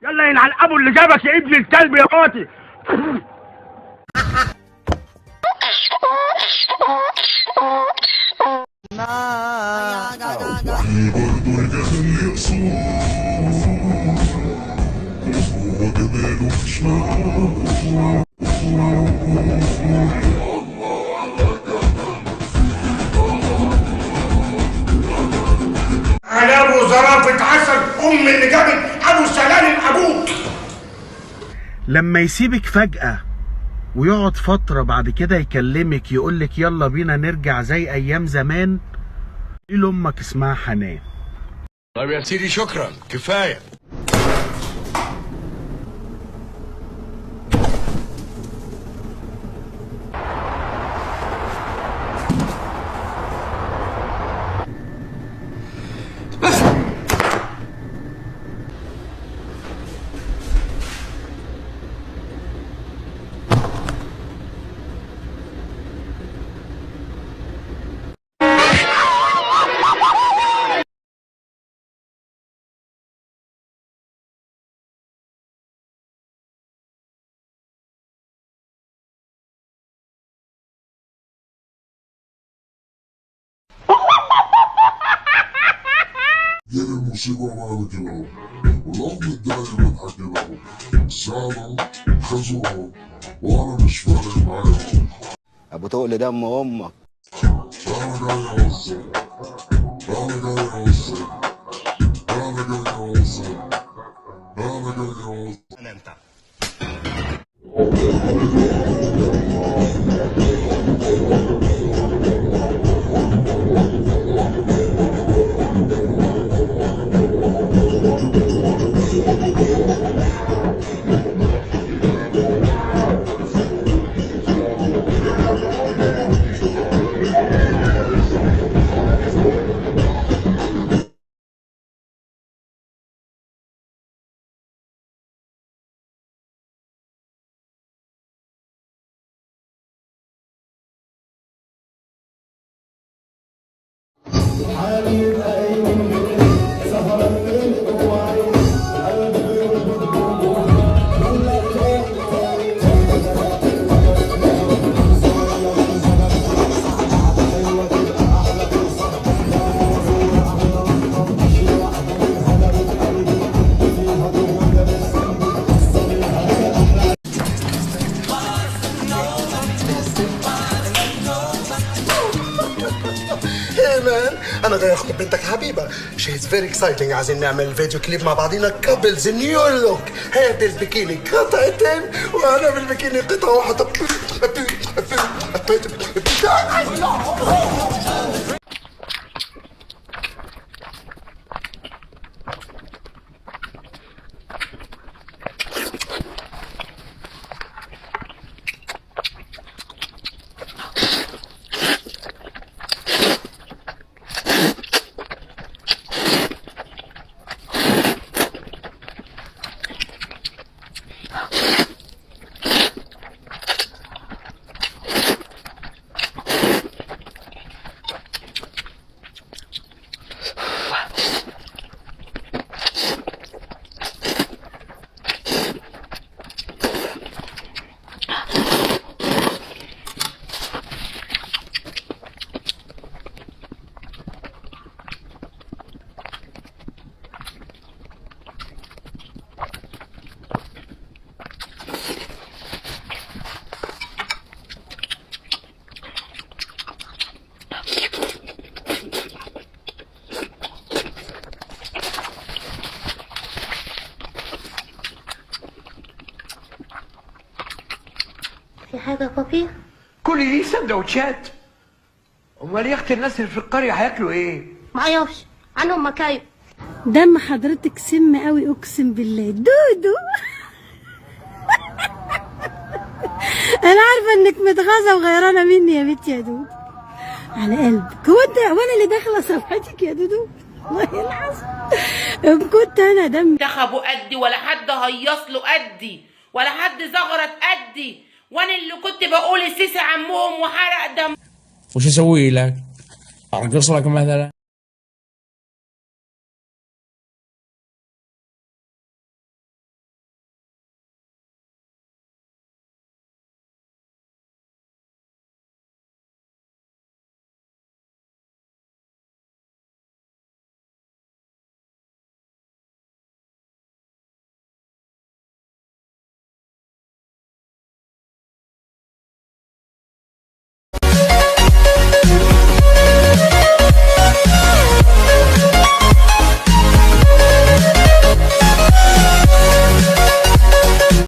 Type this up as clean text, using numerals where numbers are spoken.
يلا ينعل ابو اللي جابك يا ابن الكلب يا قاطي. على ابو زرافة عسل ام اللي جابت ابو سلالم ابوك. لما يسيبك فجأة ويقعد فترة بعد كده يكلمك يقولك يلا بينا نرجع زي ايام زمان، دي لامك اسمها حنان. طيب يا سيدي شكرا كفاية. غير المصيبة معنا كده والأم متضايق من حكينا سالم خزوهم وأنا مش فارق معاهم. أبو تقل دم أمك. أنا جاي أوصل أنا جاي أوصل أنا جاي أوصل أنا جاي أوصل. انت انا جاي اخطب بنتك حبيبه. شيز فيري اكسايتنج. عايزين نعمل فيديو كليب مع بعضينا كابلز نيو لوك. هات البكيني قطعتين وانا بالبكيني قطعه واحده. في حاجة يا بابي؟ كل دي سندوتشات. امال يا اختي الناس اللي في القريه هياكلوا ايه؟ معرفش عنهم مكايب. دم حضرتك سم قوي اقسم بالله. دودو انا عارفه انك متغاظه وغيرانه مني يا بنتي يا دودو على قلبك. هو انت وانا اللي داخله صفحتك يا دودو؟ والله العظيم كنت انا دم انتخبوا قدي ولا حد هيص له قدي ولا حد زغرت قدي، وانا اللي كنت بقول السيسي عمهم وحرق دم. وش اسوي لك؟ انقص لك مثلا؟